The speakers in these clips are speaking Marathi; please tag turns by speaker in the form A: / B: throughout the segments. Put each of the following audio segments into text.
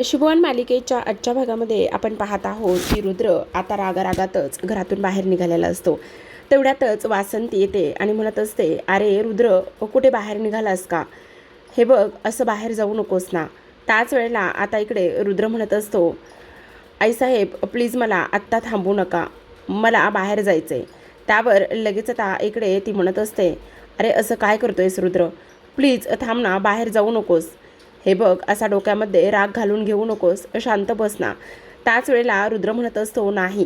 A: नशीबवान मालिकेच्या आजच्या भागामध्ये आपण पाहत आहोत की रुद्र आता रागारागातच घरातून बाहेर निघालेला असतो. तेवढ्यातच वासंती येते आणि म्हणत असते, अरे रुद्र, कुठे बाहेर निघालास का? हे बघ, असं बाहेर जाऊ नकोस ना. त्याच वेळेला आता इकडे रुद्र म्हणत असतो, आईसाहेब प्लीज मला आत्ता थांबू नका, मला बाहेर जायचं आहे. त्यावर लगेच आता इकडे ती म्हणत असते, अरे असं काय करतोयस रुद्र, प्लीज थांब ना, बाहेर जाऊ नकोस. हे बघ, असा डोक्यामध्ये राग घालून घेऊ नकोस, शांत बस ना. त्याच वेळेला रुद्र म्हणत असतो, नाही,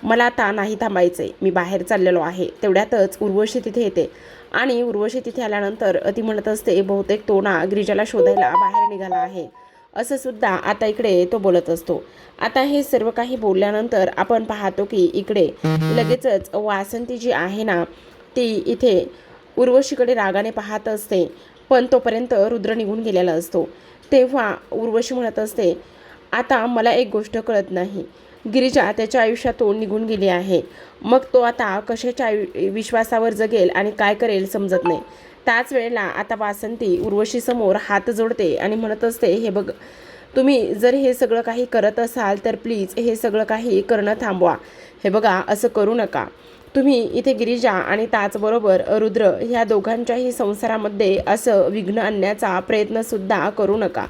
A: मला आता नाही थांबायचं आहे, मी बाहेर चाललेलो आहे. तेवढ्यातच उर्वशी तिथे येते आणि उर्वशी तिथे आल्यानंतर ती म्हणत असते, बहुतेक तो ना गिरिजाला शोधायला बाहेर निघाला आहे, असं सुद्धा आता इकडे तो बोलत असतो. आता हे सर्व काही बोलल्यानंतर आपण पाहतो की इकडे लगेचच वासंती जी आहे ना, ती इथे उर्वशीकडे रागाने पाहत असते. पण तोपर्यंत रुद्र निघून गेलेला असतो. तेव्हा उर्वशी म्हणत असते, आता मला एक गोष्ट कळत नाही, गिरिजा त्याच्या आयुष्यातून निघून गेली आहे, मग तो आता कशाच्या विश्वासावर जगेल आणि काय करेल समजत नाही. त्याच वेळेला आता वासंती उर्वशीसमोर हात जोडते आणि म्हणत असते, हे बघ, तुम्ही जर हे सगळं काही करत असाल तर प्लीज हे सगळं काही करणं थांबवा. हे बघा, असं करू नका. तुम्ही इथे गिरिजा आणि त्याचबरोबर रुद्र ह्या दोघांच्याही संसारामध्ये असं विघ्न आणण्याचा प्रयत्नसुद्धा करू नका.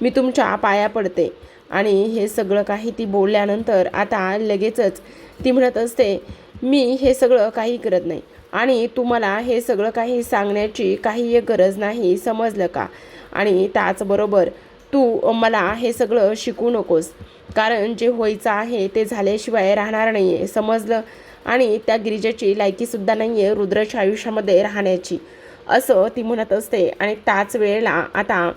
A: मी तुमच्या पाया पडते. आणि हे सगळं काही ती बोलल्यानंतर आता लगेचच ती म्हणत असते, मी हे सगळं काही करत नाही आणि तुम्हाला हे सगळं काही सांगण्याची काही गरज नाही, समजलं का? आणि त्याचबरोबर तू मला हे सगळं शिकू नकोस, कारण जे व्हायचं आहे ते झाल्याशिवाय राहणार नाही आहे, समजलं? आणि त्या गिरिजाची लायकीसुद्धा नाही आहे रुद्राच्या आयुष्यामध्ये राहण्याची, असं ती म्हणत असते. आणि त्याच वेळेला आता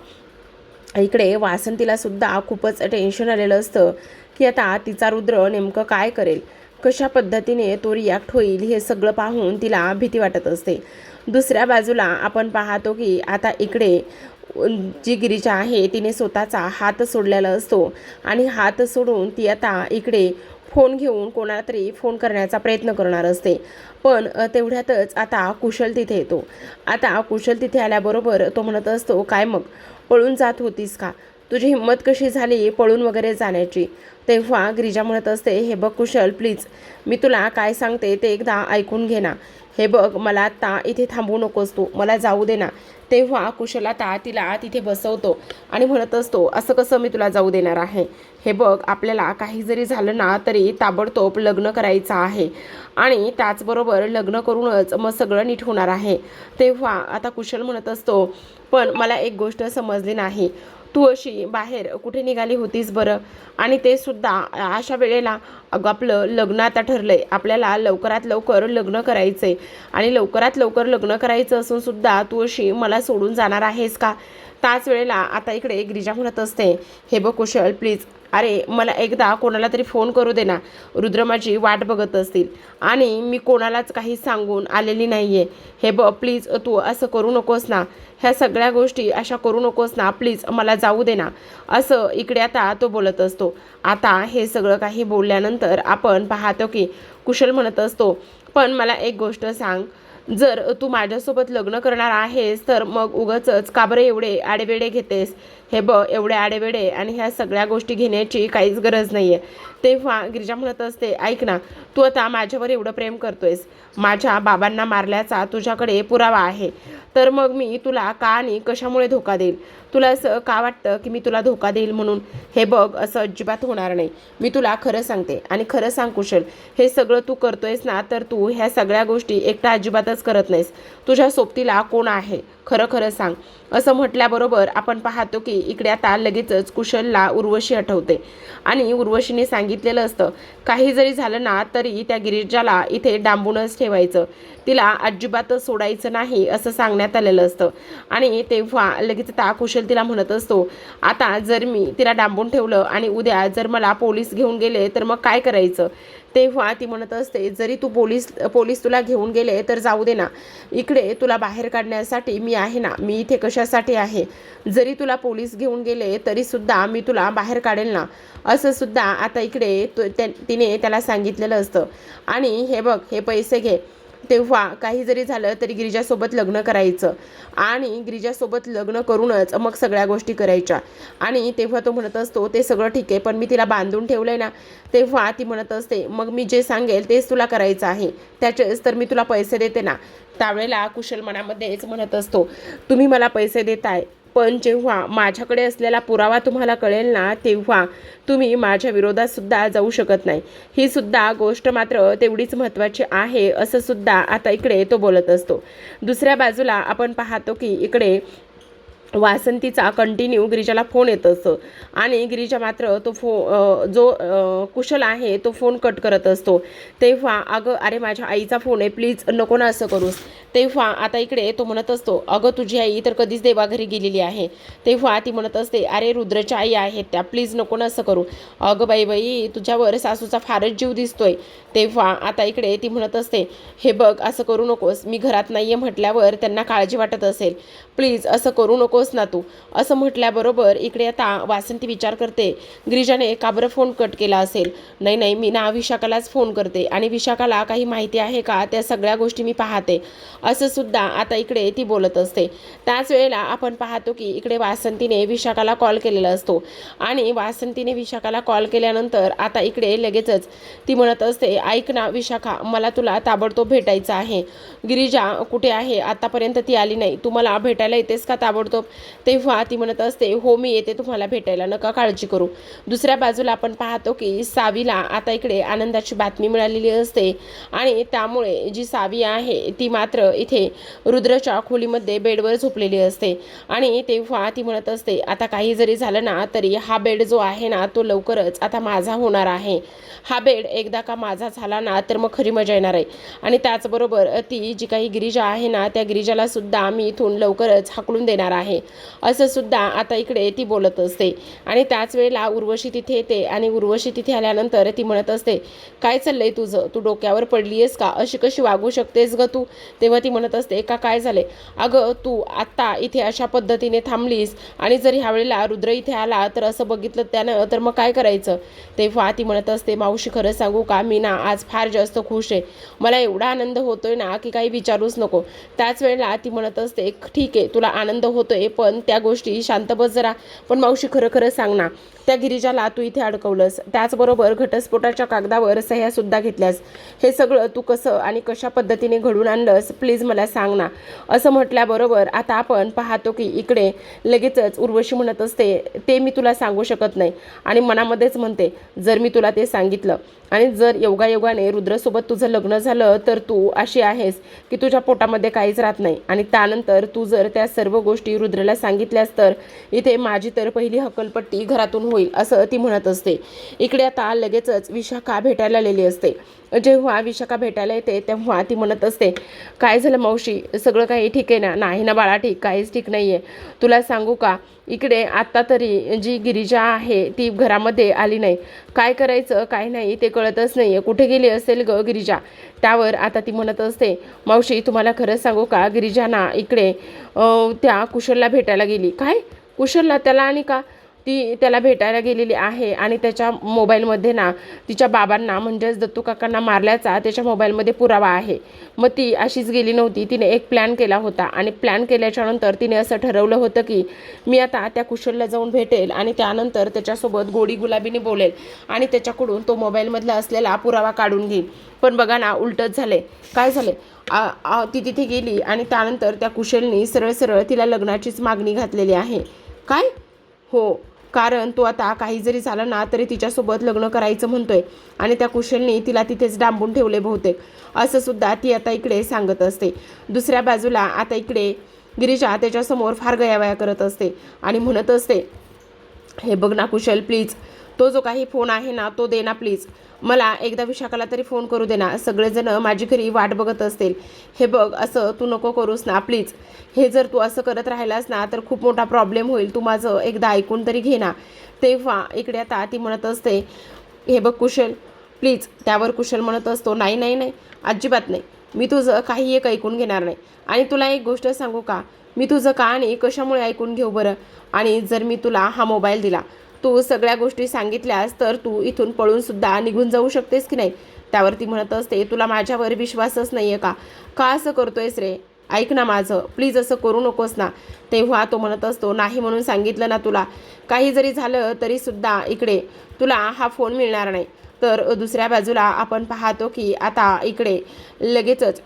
A: इकडे वासंतीलासुद्धा खूपच टेन्शन आलेलं असतं की आता तिचा रुद्र नेमकं काय करेल, कशा पद्धतीने तो रिॲक्ट होईल, हे सगळं पाहून तिला भीती वाटत असते. दुसऱ्या बाजूला आपण पाहतो की आता इकडे जी गिरिजा आहे तिने स्वतःचा हात सोडलेला असतो आणि हात सोडून ती आता इकडे फोन घेऊन कोणाला तरी फोन करण्याचा प्रयत्न करणार असते. पण तेवढ्यातच आता कुशल तिथे येतो. आता कुशल तिथे आल्याबरोबर तो म्हणत असतो, काय मग पळून जात होतीस का? तुझी हिंमत कशी झाली पळून वगैरे जाण्याची? तेव्हा गिरिजा म्हणत असते, हे बघ कुशल, प्लीज मी तुला काय सांगते ते एकदा ऐकून घे ना. हे बघ, मला आत्ता इथे थांबू नकोस, तू मला जाऊ दे ना. तेव्हा कुशल आता तिला तिथे बसवतो आणि म्हणत असतो, असं कसं मी तुला जाऊ देणार आहे? हे बघ, आपल्याला काही जरी झालं ना तरी ताबडतोब लग्न करायचं आहे आणि त्याचबरोबर लग्न करूनच मग सगळं नीट होणार आहे. तेव्हा आता कुशल म्हणत असतो, पण मला एक गोष्ट समजली नाही, तू अशी बाहेर कुठे निघाली होतीस बरं? आणि ते सुद्धा अशा वेळेला. अगं, आपलं लग्न आता ठरलंय, आपल्याला लवकरात लवकर लग्न करायचंय आणि लवकरात लवकर लग्न करायचं असून सुद्धा तू अशी मला सोडून जाणार आहेस का? त्याच वेळेला आता इकडे गिरिजा म्हणत असते, हे बघ कुशल, प्लीज, अरे मला एकदा कोणाला तरी फोन करू दे ना, रुद्र माझी वाट बघत असतील आणि मी कोणालाच काही सांगून आलेली नाही आहे. हे बघ प्लीज, तू असं करू नकोस ना, ह्या सगळ्या गोष्टी अशा करू नकोस ना, प्लीज मला जाऊ दे ना, असं इकडे आता तो बोलत असतो. आता हे सगळं काही बोलल्यानंतर आपण पाहतो की कुशल म्हणत असतो, पण मला एक गोष्ट सांग, जर तू माझ्यासोबत लग्न करणार आहेस तर मग उगाचच का बरं एवढे आडेवेडे घेतेस? हे बघ, एवढे आडेवेडे आणि ह्या सगळ्या गोष्टी घेण्याची काहीच गरज नाही आहे. तेव्हा गिरिजा म्हणत असते, ऐक ना, तू आता माझ्यावर एवढं प्रेम करतोयस, माझ्या बाबांना मारल्याचा तुझ्याकडे पुरावा आहे, तर मग मी तुला का आणि कशामुळे धोका देईल? तुला असं का वाटतं की मी तुला धोका देईल म्हणून? हे बघ, असं अजिबात होणार नाही. मी तुला खरं सांगते आणि खरं सांग कुशल, हे सगळं तू करतोयस ना, तर तू ह्या सगळ्या गोष्टी एकटा अजिबातच करत नाहीस. तुझ्या सोबतीला कोण आहे? खरं खरं सांग. असं म्हटल्याबरोबर आपण पाहतो की इकडे आता लगेचच कुशलला उर्वशी आठवते आणि उर्वशीने सांगितलेलं असतं, काही जरी झालं ना तरी त्या गिरिजाला इथे डांबूनच ठेवायचं, तिला अजिबातच सोडायचं नाही, असं सांगण्यात आलेलं असतं. आणि तेव्हा लगेच आता कुशल तिला म्हणत असतो, आता जर मी तिला डांबून ठेवलं आणि उद्या जर मला पोलीस घेऊन गेले तर मग काय करायचं? तेव्हा ती म्हणत असते, जरी तू पोलीस तुला घेऊन गेले तर जाऊ दे ना, इकडे तुला बाहेर काढण्यासाठी मी आहे ना, मी इथे कशासाठी आहे? जरी तुला पोलीस घेऊन गेले तरीसुद्धा मी तुला बाहेर काढेल ना, असं सुद्धा आता इकडे तिने त्याला सांगितलेलं असतं. आणि हे बघ, हे पैसे घे तेव्हा काही जरी झालं तरी गिरिजासोबत लग्न करायचं आणि गिरिजासोबत लग्न करूनच मग सगळ्या गोष्टी करायच्या. आणि तेव्हा तो म्हणत असतो ते सगळं ठीक आहे, पण मी तिला बांधून ठेवलं आहे ना. तेव्हा ती म्हणत असते मग मी जे सांगेल तेच तुला करायचं आहे, त्याचेच तर मी तुला पैसे देते ना. त्यावेळेला कुशल मनामध्येच म्हणत असतो तुम्ही मला पैसे देताय, पण जेव्हा माझ्याकडे असलेला पुरावा तुम्हाला कळेल ना, तेव्हा तुम्ही माझ्या विरोधात सुद्धा जाऊ शकत नाही. ही सुद्धा गोष्ट मात्र तेवढीच महत्त्वाची आहे, असं सुद्धा आता इकडे तो बोलत असतो. दुसऱ्या बाजूला आपण पाहतो की इकडे वासंतीचा कंटिन्यू गिरिजाला फोन येत असतो आणि गिरिजा मात्र तो जो कुशल आहे तो फोन कट करत असतो. तेव्हा अगं अरे माझ्या आईचा फोन आहे, प्लीज नको ना असं करूस. तेव्हा आता इकडे तो म्हणत असतो अगं तुझी आई तर कधीच देवाघरी गेलेली आहे. तेव्हा ती म्हणत असते अरे रुद्रच्या आई आहेत त्या, प्लीज नको ना असं करू. अगं बाई तुझ्यावर सासूचा फारच जीव दिसतोय. तेव्हा आता इकडे ती म्हणत असते हे बघ असं करू नकोस, मी घरात नाही आहे म्हटल्यावर त्यांना काळजी वाटत असेल, प्लीज असं करू नकोस ना तू. असं म्हटल्याबरोबर इकडे आता वासंती विचार करते गिरिजाने का बरं फोन कट केला असेल. नाही मी ना विशाखालाच फोन करते आणि विशाखाला काही माहिती आहे का त्या सगळ्या गोष्टी मी पाहते, असं सुद्धा आता इकडे ती बोलत असते. त्याच वेळेला आपण पाहतो की इकडे वासंतीने विशाखाला कॉल केलेला असतो आणि वासंतीने विशाखाला कॉल केल्यानंतर आता इकडे लगेचच ती म्हणत असते ऐक ना विशाखा, मला तुला ताबडतोब भेटायचं आहे. गिरिजा कुठे आहे, आतापर्यंत ती आली नाही, तू मला भेटायला येतेस का ताबडतोब. तेव्हा ती म्हणत असते हो मी येते तुम्हाला भेटायला, नका काळजी करू. दुसऱ्या बाजूला आपण पाहतो की सावीला आता इकडे आनंदाची बातमी मिळालेली असते आणि त्यामुळे जी सावी आहे ती मात्र इथे रुद्रच्या खोलीमध्ये बेडवर झोपलेली असते आणि तेव्हा ती म्हणत असते आता काही जरी झालं ना तरी हा बेड जो आहे ना तो लवकरच आता माझा होणार आहे. हा बेड एकदा का माझा झाला ना तर मग खरी मजा येणार आहे आणि त्याचबरोबर ती जी काही गिरिजा आहे ना त्या गिरिजाला सुद्धा मी इथून लवकरच हाकलून देणार आहे, असं सुद्धा आता इकडे ती बोलत असते. आणि त्याच वेळेला उर्वशी तिथे येते आणि उर्वशी तिथे आल्यानंतर ती म्हणत असते काय चाललंय तुझं, तू डोक्यावर पडली आहेस का, अशी कशी वागू शकतेस ग तू. तेव्हा ती म्हणत असते का काय झाले, अगं तू आत्ता इथे अशा पद्धतीने थांबलीस आणि जर ह्या वेळेला रुद्र इथे आला तर असं बघितलं त्यानं तर मग काय करायचं. तेव्हा ती म्हणत असते मावशी खरं सांगू का, मी ना आज फार जास्त खुश आहे, मला एवढा आनंद होतोय ना की काही विचारूच नको. त्याच वेळेला ती म्हणत असते ठीक आहे तुला आनंद होतोय पण त्या गोष्टी शांत बस जरा, पण मावशी खरं खरं सांग ना त्या गिरिजाला तू इथे अडकवलंस, त्याचबरोबर घटस्फोटाच्या कागदावर सह्या सुद्धा घेतल्यास, हे सगळं तू कसं आणि कशा पद्धतीने घडून आणलंस प्लीज मला सांग ना. असं म्हटल्याबरोबर आता आपण पाहतो की इकडे लगेचच उर्वशी म्हणत असते ते मी तुला सांगू शकत नाही आणि मनामध्येच म्हणते जर मी तुला ते सांगितलं आणि जर योगायोगाने रुद्रसोबत तुझं लग्न झालं तर तू अशी आहेस की तुझ्या पोटामध्ये काहीच राहत नाही आणि त्यानंतर तू जर त्या सर्व गोष्टी रुद्रला सांगितल्यास तर इथे माझी तर पहिली हकलपट्टी घरातून होईल, असं ती म्हणत असते. इकडे आता लगेचच विशाखा भेटायला आलेली असते. जेव्हा विशाखा भेटायला येते तेव्हा ती म्हणत असते काय झालं मावशी, सगळं काही ठीक आहे ना. नाही ना बाळा ठीक, काहीच ठीक नाही आहे. तुला सांगू का इकडे आत्ता तरी जी गिरिजा आहे ती घरामध्ये आली नाही, काय करायचं काय नाही ते कळतच नाही आहे, कुठे गेली असेल ग गिरिजा. त्यावर आता ती म्हणत असते मावशी तुम्हाला खरंच सांगू का, गिरिजा ना इकडे त्या कुशलला भेटायला गेली. काय कुशलला, त्याला आणि का, ती त्याला भेटायला गेलेली आहे आणि त्याच्या मोबाईलमध्ये ना तिच्या बाबांना म्हणजेच दत्तू काकांना मारल्याचा त्याच्या मोबाईलमध्ये पुरावा आहे. मग ती अशीच गेली नव्हती, तिने एक प्लॅन केला होता आणि प्लॅन केल्याच्यानंतर तिने असं ठरवलं होतं की मी आता त्या कुशलला जाऊन भेटेल आणि त्यानंतर त्याच्यासोबत गोडी गुलाबीने बोलेल आणि त्याच्याकडून तो मोबाईलमधला असलेला पुरावा काढून घेईल. पण बघा ना उलटच झाले. काय झाले, ती तिथे गेली आणि त्यानंतर त्या कुशलनी सरळ सरळ तिला लग्नाचीच मागणी घातलेली आहे. काय, हो, कारण तो आता काही जरी झालं ना तरी तिच्यासोबत लग्न करायचं म्हणतोय आणि त्या कुशलनी तिला तिथेच डांबून ठेवले बहुतेक, असं सुद्धा ती आता इकडे सांगत असते. दुसऱ्या बाजूला आता इकडे गिरिजा त्याच्यासमोर फार गयावया करत असते आणि म्हणत असते हे बघ ना कुशल प्लीज, तो जो काही फोन आहे ना तो दे ना प्लीज, मला एकदा विशाखाला तरी फोन करू दे ना, सगळेजण माझी घरी वाट बघत असतील. हे बघ असं तू नको करूस ना प्लीज, हे जर तू असं करत राहिलास ना तर खूप मोठा प्रॉब्लेम होईल, तू माझं एकदा ऐकून तरी घे ना. तेव्हा इकडे आता ती म्हणत असते हे बघ कुशल प्लीज. त्यावर कुशल म्हणत असतो नाही नाही नाही अजिबात नाही, मी तुझं काही एक ऐकून घेणार नाही. आणि तुला एक गोष्ट सांगू का, मी तुझं का आणि कशामुळे ऐकून घेऊ बरं, आणि जर मी तुला हा मोबाईल दिला, तू सगळ्या गोष्टी सांगितल्यास तर तू इथून पळून सुद्धा निघून जाऊ शकतेस की नाही. त्यावरती म्हणत असते, तुला माझ्यावर विश्वासच नाही आहे का? का असं करतोयस रे? ऐक ना माझं, प्लीज असं करू नकोस ना. तेव्हा तो म्हणत असतो, नाही म्हणून सांगितलं ना तुला. काही जरी झालं तरीसुद्धा इकडे तुला हा फोन मिळणार नाही. तर दुसऱ्या बाजूला आपण पाहतो की आता इकडे लगेचच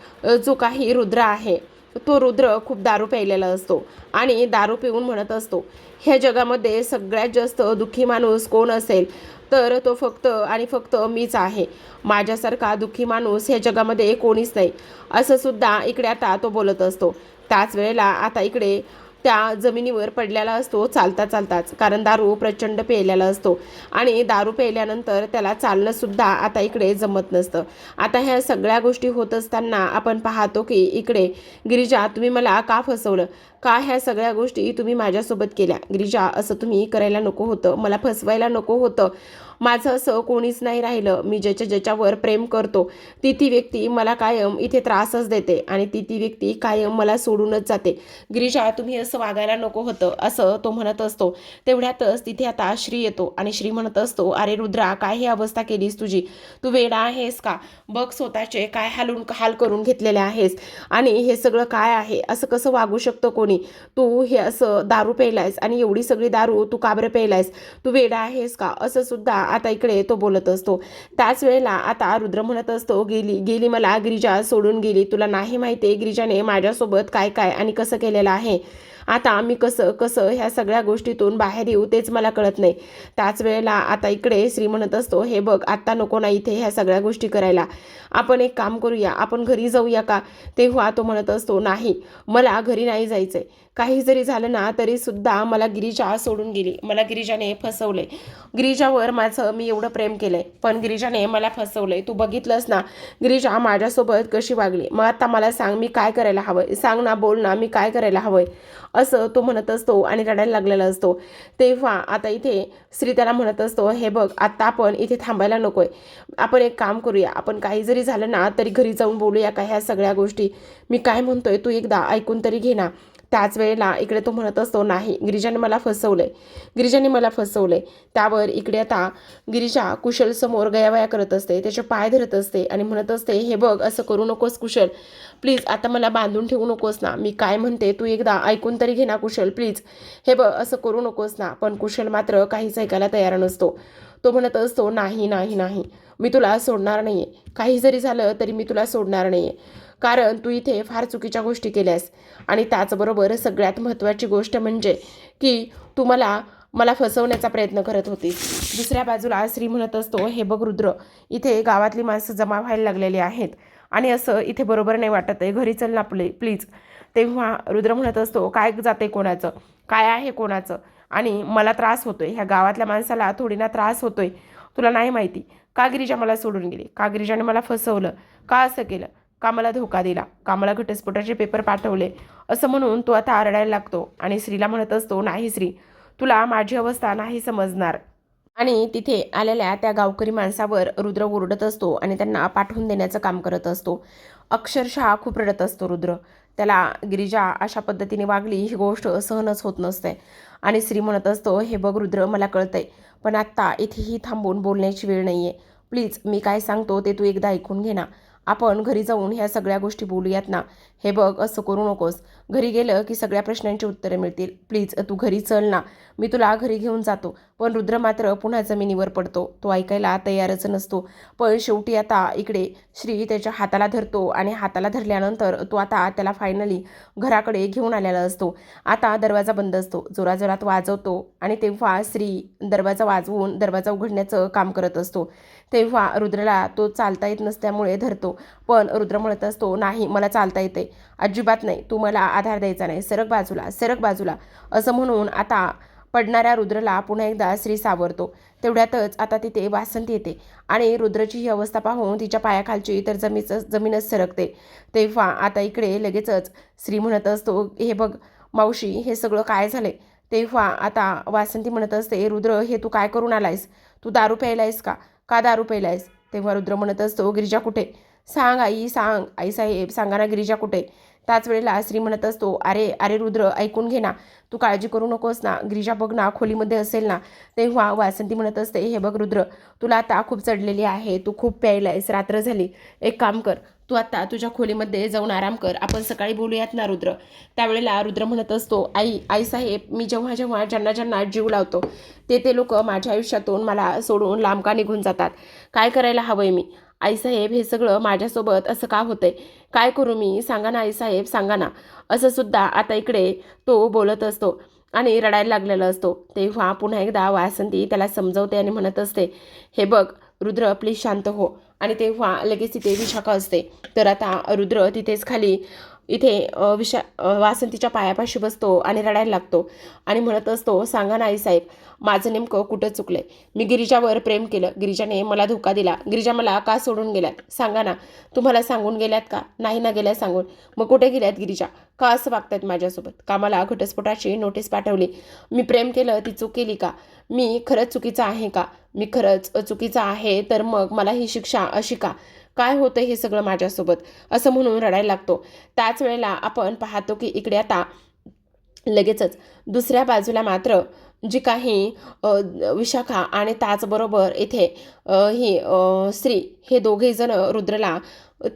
A: जो काही रुद्र आहे तो रुद्र खूप दारू प्यायलेला असतो आणि दारू पिऊन म्हणत असतो, ह्या जगामध्ये सगळ्यात जास्त दुःखी माणूस कोण असेल तर तो फक्त आणि फक्त मीच आहे. माझ्यासारखा दुःखी माणूस ह्या जगामध्ये कोणीच नाही, असं सुद्धा इकडे आता तो बोलत असतो. त्याच वेळेला आता इकडे त्या जमिनीवर पडलेला असतो चालता चालताच, कारण दारू प्रचंड प्यायलेला असतो आणि दारू प्यायल्यानंतर त्याला चालणंसुद्धा आता इकडे जमत नसतं. आता ह्या सगळ्या गोष्टी होत असताना आपण पाहतो की इकडे, गिरिजा तुम्ही मला का फसवलं? का ह्या सगळ्या गोष्टी तुम्ही माझ्यासोबत केल्या? गिरिजा असं तुम्ही करायला नको होतं, मला फसवायला नको होतं. माझं असं कोणीच नाही राहिलं. मी ज्याच्यावर प्रेम करतो ती व्यक्ती मला कायम इथे त्रासच देते आणि ती व्यक्ती कायम मला सोडूनच जाते. गिरिजा तुम्ही असं वागायला नको होतं, असं तो म्हणत असतो. तेवढ्यातच तिथे आता श्री येतो आणि श्री म्हणत असतो, अरे रुद्रा, काय ही अवस्था केलीस तुझी? तू वेडा आहेस का? बघ स्वतःचे काय हाल करून घेतलेले आहेस आणि हे सगळं काय आहे? असं कसं वागू शकतं कोणी? तू हे असं दारू प्यायलायस आणि एवढी सगळी दारू तू का बरं प्यायलायस? तू वेडा आहेस का? असं सुद्धा आता इकडे तो बोलत असतो. त्याच वेळेला आता रुद्र म्हणत असतो, गेली मला गिरिजा सोडून गेली. तुला नाही माहिती आहे गिरिजाने माझ्यासोबत काय काय आणि कसं केलेलं आहे. आता मी कसं ह्या सगळ्या गोष्टीतून बाहेर येऊ तेच मला कळत नाही. त्याच वेळेला आता इकडे श्री म्हणत असतो, हे बघ आत्ता नको ना इथे ह्या सगळ्या गोष्टी करायला. आपण एक काम करूया, आपण घरी जाऊया का? तेव्हा तो म्हणत असतो, नाही मला घरी नाही जायचंय. काही जरी झालं ना तरी सुद्धा मला गिरिजा सोडून गेली, मला गिरिजाने फसवले. गिरिजावर मी एवढं प्रेम केलंय पण गिरिजाने मला फसवलंय. तू बघितलंस ना गिरिजा माझ्यासोबत कशी वागली. मग आता मला सांग मी काय करायला हवंय? सांग ना, बोल ना, मी काय करायला हवंय? असं तो म्हणत असतो आणि रडायला लागलेला असतो. तेव्हा आता इथे श्री त्याला म्हणत असतो, हे बघ आत्ता आपण इथे थांबायला नकोय. आपण एक काम करूया, आपण काही जरी झालं ना तरी घरी जाऊन बोलूया का ह्या सगळ्या गोष्टी? मी काय म्हणतोय तू एकदा ऐकून तरी घे ना. त्याच वेळेला इकडे तो म्हणत असतो, नाही गिरिजाने मला फसवलंय. त्यावर इकडे आता गिरिजा कुशल समोर गयावया करत असते, त्याचे पाय धरत असते आणि म्हणत असते, हे बघ असं करू नकोस कुशल, प्लीज आता मला बांधून ठेवू नकोस ना. मी काय म्हणते तू एकदा ऐकून तरी घे ना कुशल, प्लीज. हे बघ असं करू नकोस ना. पण कुशल मात्र काहीच ऐकायला तयार नसतो. तो म्हणत असतो, नाही नाही नाही, मी तुला सोडणार नाहीये. काही जरी झालं तरी मी तुला सोडणार नाहीये, कारण तू इथे फार चुकीच्या गोष्टी केल्यास आणि त्याचबरोबर सगळ्यात महत्त्वाची गोष्ट म्हणजे की तू मला फसवण्याचा प्रयत्न करत होतीस. दुसऱ्या बाजूला श्री म्हणत असतो, हे बघ रुद्र, इथे गावातली माणसं जमा व्हायला लागलेली आहेत आणि असं इथे बरोबर नाही वाटत आहे, घरी चल ना प्लीज. तेव्हा रुद्र म्हणत असतो, काय जाते कोणाचं, काय आहे कोणाचं, आणि मला त्रास होतोय, ह्या गावातल्या माणसाला थोडी ना त्रास होतोय. तुला नाही माहिती का गिरिजा मला सोडून गेली, का गिरिजाने मला फसवलं, का असं केलं, का मला धोका दिला, का मला घटस्फोटाचे पेपर पाठवले, असं म्हणून तो आता आरडायला लागतो. आणि श्रीला म्हणत असतो, नाही श्री, तुला माझी अवस्था नाही समजणार. आणि तिथे आलेल्या त्या गावकरी माणसावर रुद्र ओरडत असतो आणि त्यांना पाठवून देण्याचं काम करत असतो. अक्षरशः खूप रडत असतो रुद्र. त्याला गिरिजा अशा पद्धतीने वागली ही गोष्ट सहनच होत नसते. आणि श्री म्हणत असतो, हे बघ रुद्र, मला कळतंय पण आत्ता इथेही थांबून बोलण्याची वेळ नाही आहे. प्लीज मी काय सांगतो ते तू एकदा ऐकून घे ना. आपण घरी जाऊन ह्या सगळ्या गोष्टी बोलूयात ना. हे बघ असं करू नकोस, घरी गेलं की सगळ्या प्रश्नांची उत्तरे मिळतील. प्लीज तू घरी चल ना, मी तुला घरी घेऊन जातो. पण रुद्र मात्र पुन्हा जमिनीवर पडतो. तो ऐकायला तयारच नसतो. पण शेवटी आता इकडे श्री त्याच्या हाताला धरतो आणि हाताला धरल्यानंतर तो आता त्याला फायनली घराकडे घेऊन आलेला असतो. आता दरवाजा बंद असतो, जोराजोरात वाजवतो आणि तेव्हा श्री दरवाजा वाजवून दरवाजा उघडण्याचं काम करत असतो. तेव्हा रुद्रला तो चालता येत नसल्यामुळे धरतो. पण रुद्र म्हणत असतो, नाही मला चालता येते, अजिबात नाही, तू मला आधार द्यायचा नाही, सरक बाजूला असं म्हणून आता पडणाऱ्या रुद्रला पुन्हा एकदा श्री सावरतो. तेवढ्यातच आता तिथे वासंती येते आणि रुद्रची ही अवस्था पाहून तिच्या पायाखालची तर जमीनच सरकते. तेव्हा आता इकडे लगेचच श्री म्हणत असतो, हे बघ मावशी, हे सगळं काय झालंय? तेव्हा आता वासंती म्हणत असते, रुद्र, हे तू काय करून आलायस? तू दारू प्यायलायस का? का दारू प्यायलायस? तेव्हा रुद्र म्हणत असतो, गिरिजा कुठे? सांग आई, सांग आई साहेब, सांगा ना गिरिजा कुठे? त्याच वेळेला श्री म्हणत असतो, अरे अरे रुद्र, ऐकून घे ना, तू काळजी करू नकोस ना, गिरिजा बघ ना खोलीमध्ये असेल ना. तेव्हा वासंती म्हणत असते, हे बघ रुद्र, तुला आता खूप चढलेली आहे, तू खूप प्यायलायस, रात्र झाली, एक काम कर, तू आता तुझ्या खोलीमध्ये जाऊन आराम कर, आपण सकाळी बोलूयात ना रुद्र. त्यावेळेला रुद्र म्हणत असतो, आई साहेब, मी जेव्हा जेव्हा ज्यांना ज्यांना जीव लावतो ते लोक माझ्या आयुष्यातून मला सोडून लांब का निघून जातात, काय करायला हवंय मी? आईसाहेब, हे सगळं माझ्यासोबत असं का होतंय, काय करू मी, सांगा ना आईसाहेब, सांगा ना. असं सुद्धा आता इकडे तो बोलत असतो आणि रडायला लागलेला असतो. तेव्हा पुन्हा एकदा वासंती त्याला समजवते आणि म्हणत असते, हे बघ रुद्र, प्लीज शांत हो. आणि तेव्हा लगेच तिथे विशाखा असते. तर आता रुद्र तिथेच खाली इथे वासंतीच्या पायापाशी बसतो आणि रडायला लागतो आणि म्हणत असतो, सांगा ना आईसाहेब, माझं नेमकं कुठं चुकलंय? मी गिरिजावर प्रेम केलं, गिरिजाने मला धोका दिला, गिरिजा मला का सोडून गेल्यात, सांगा ना. तुम्हाला सांगून गेल्यात का? नाही ना गेल्या सांगून. मग कुठे गेल्यात गिरिजा? का असं वागतायत माझ्यासोबत? का मला घटस्फोटाची नोटीस पाठवली? मी प्रेम केलं, ती चूक केली का? मी खरंच चुकीचं आहे का? मी खरंच चुकीचं आहे तर मग मला ही शिक्षा अशी का? काय होतं हे सगळं माझ्यासोबत? असं म्हणून रडायला लागतो. त्याच वेळेला आपण पाहतो की इकडे आता लगेचच दुसऱ्या बाजूला मात्र जी काही विशाखा आणि त्याचबरोबर इथे ही स्त्री, हे दोघे जण रुद्रला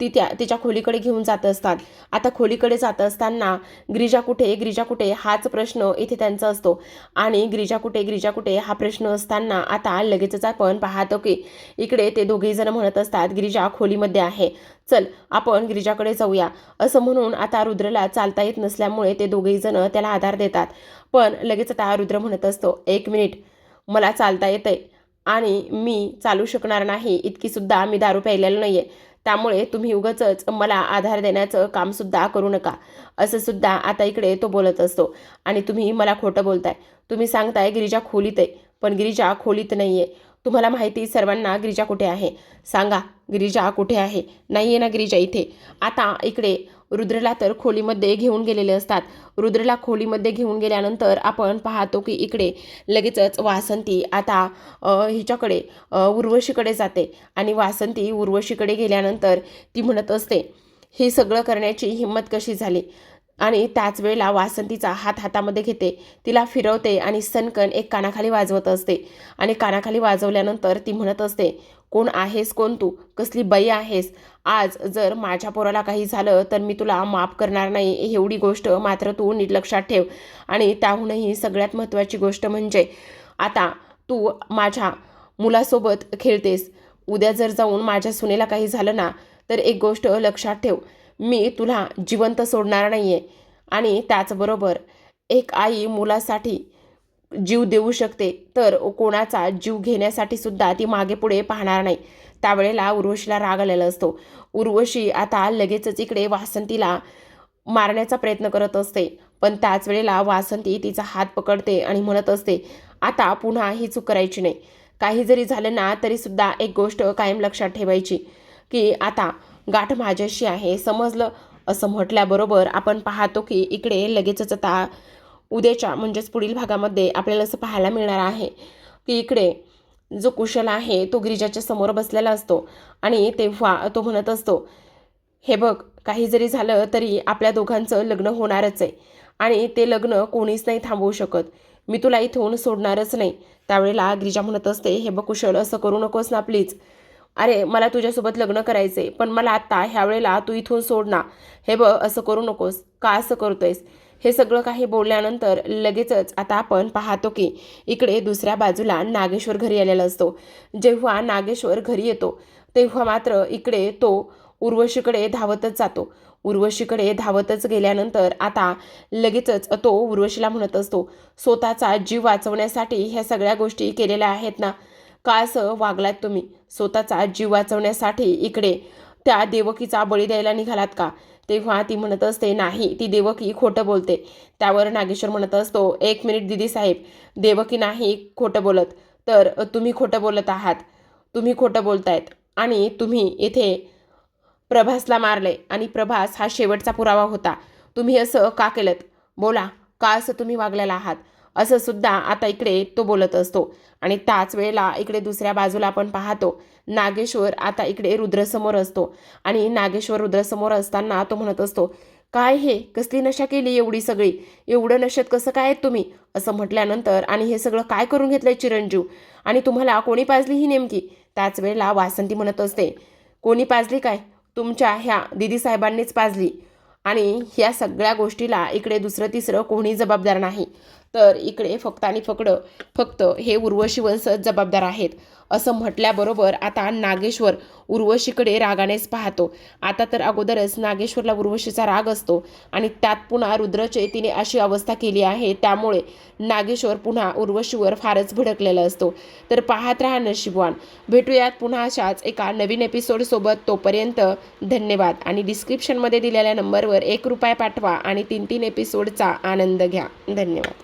A: तिच्या खोलीकडे घेऊन जात असतात. आता खोलीकडे जात असताना गिरिजा कुठे हाच प्रश्न इथे त्यांचा असतो. आणि गिरिजा कुठे हा प्रश्न असताना आता लगेचच आपण पाहतो की इकडे ते दोघे जण म्हणत असतात, गिरिजा खोलीमध्ये आहे, चल आपण गिरिजाकडे जाऊया. असं म्हणून आता रुद्रला चालता येत नसल्यामुळे ते दोघेही जण त्याला आधार देतात. पण लगेच आता रुद्र म्हणत असतो, एक मिनिट, मला चालता येतंय आणि मी चालू शकणार नाही इतकी सुद्धा मी दारू प्यायलेलं नाहीये, त्यामुळे तुम्ही उगाचच मला आधार देण्याचं काम सुद्धा करू नका. असं सुद्धा आता इकडे तो बोलत असतो. आणि तुम्ही मला खोटं बोलताय, तुम्ही सांगताय गिरिजा खोलीत आहे, पण गिरिजा खोलीत नाहीये. तुम्हाला माहिती सर्वांना गिरिजा कुठे आहे, सांगा गिरिजा कुठे आहे? नाहीये ना गिरिजा इथे. आता इकडे रुद्रला तर खोलीमध्ये घेऊन गेलेले असतात. रुद्रला खोलीमध्ये घेऊन गेल्यानंतर आपण पाहतो की इकडे लगेचच वासंती आता हिच्याकडे उर्वशीकडे जाते. आणि वासंती उर्वशीकडे गेल्यानंतर ती म्हणत असते, हे सगळं करण्याची हिंमत कशी झाली? आणि त्याच वेळेला वासंतीचा हात हातामध्ये घेते, तिला फिरवते आणि सनकन एक कानाखाली वाजवत असते. आणि कानाखाली वाजवल्यानंतर ती म्हणत असते, कोण आहेस, कोण तू, कसली बाई आहेस? आज जर माझ्या पोराला काही झालं तर मी तुला माफ करणार नाही, एवढी गोष्ट मात्र तू नीट लक्षात ठेव. आणि त्याहूनही सगळ्यात महत्त्वाची गोष्ट म्हणजे आता तू माझ्या मुलासोबत खेळतेस, उद्या जर जाऊन माझ्या सुनेला काही झालं ना तर एक गोष्ट लक्षात ठेव, मी तुला जिवंत सोडणार नाही आहे. आणि त्याचबरोबर एक आई मुलासाठी जीव देऊ शकते तर कोणाचा जीव घेण्यासाठी सुद्धा ती मागे पुढे पाहणार नाही. त्यावेळेला उर्वशीला राग आलेला असतो. उर्वशी आता लगेचच इकडे वासंतीला मारण्याचा प्रयत्न करत असते. पण त्याच वेळेला वासंती तिचा हात पकडते आणि म्हणत असते, आता पुन्हा ही चूक करायची नाही. काही जरी झालं ना तरी सुद्धा एक गोष्ट कायम लक्षात ठेवायची की आता गाठ माझ्याशी आहे, समजलं? असं म्हटल्याबरोबर आपण पाहतो की इकडे लगेचच आता उद्याच्या म्हणजेच पुढील भागामध्ये आपल्याला असं पाहायला मिळणार आहे की इकडे जो कुशल आहे तो गिरिजाच्या समोर बसलेला असतो. आणि तेव्हा तो म्हणत असतो, हे बघ, काही जरी झालं तरी आपल्या दोघांचं लग्न होणारच आहे आणि ते लग्न कोणीच नाही थांबवू शकत, मी तुला इथून सोडणारच नाही. त्यावेळेला गिरिजा म्हणत असते, हे बघ कुशल, असं करू नकोस ना प्लीज. अरे मला तुझ्यासोबत लग्न करायचे, पण मला आत्ता ह्या वेळेला तू इथून सोड ना. हे बघ, असं करू नकोस, का असं करतोयस? हे सगळं काही बोलल्यानंतर लगेचच आता आपण पाहतो की इकडे दुसऱ्या बाजूला नागेश्वर घरी आलेला असतो. जेव्हा नागेश्वर घरी येतो तेव्हा मात्र इकडे तो उर्वशीकडे धावतच जातो. उर्वशीकडे धावतच गेल्यानंतर आता लगेचच तो उर्वशीला म्हणत असतो, स्वतःचा जीव वाचवण्यासाठी ह्या सगळ्या गोष्टी केलेल्या आहेत ना? का असं वागलात तुम्ही? स्वतःचा जीव वाचवण्यासाठी इकडे त्या देवकीचा बळी द्यायला निघालात का? तेव्हा ती म्हणत असते, नाही, ती देवकी खोटं बोलते. त्यावर नागेश्वर म्हणत असतो, एक मिनिट दिदी साहेब, देवकी नाही खोटं बोलत, तर तुम्ही खोटं बोलत आहात. तुम्ही खोटं बोलतायत आणि तुम्ही इथे प्रभासला मारले आणि प्रभास हा शेवटचा पुरावा होता. तुम्ही असं का केलं? बोला, का असं तुम्ही वागलेला आहात? असं सुद्धा आता इकडे तो बोलत असतो. आणि त्याच वेळेला इकडे दुसऱ्या बाजूला आपण पाहतो नागेश्वर आता इकडे रुद्रसमोर असतो. आणि नागेश्वर रुद्रसमोर असताना तो म्हणत असतो, काय हे कसली नशा केली एवढी सगळी, एवढं नशेत कसं काय आहेत तुम्ही, असं म्हटल्यानंतर आणि हे सगळं काय करून घेतलंय चिरंजीव, आणि तुम्हाला कोणी पाजली ही नेमकी. त्याच वेळेला वासंती म्हणत असते, कोणी पाजली काय, तुमच्या ह्या दिदी साहेबांनीच पाजली, आणि ह्या सगळ्या गोष्टीला इकडे दुसरं तिसरं कोणी जबाबदार नाही, तर इकडे फक्त आणि फक्त हे उर्वशी वंशज जबाबदार आहेत, असं म्हटल्याबरोबर आता नागेश्वर उर्वशीकडे रागानेच पाहतो. आता तर अगोदरच नागेश्वरला उर्वशीचा राग असतो, आणि त्यात पुन्हा रुद्रचे तिने अशी अवस्था केली आहे, त्यामुळे नागेश्वर पुन्हा उर्वशीवर फारच भडकलेला असतो. तर पाहत राहा नशीबवान. भेटूयात पुन्हा अशाच एका नवीन एपिसोडसोबत. तोपर्यंत धन्यवाद. आणि डिस्क्रिप्शनमध्ये दिलेल्या नंबरवर ₹1 पाठवा आणि 3 एपिसोडचा आनंद घ्या. धन्यवाद.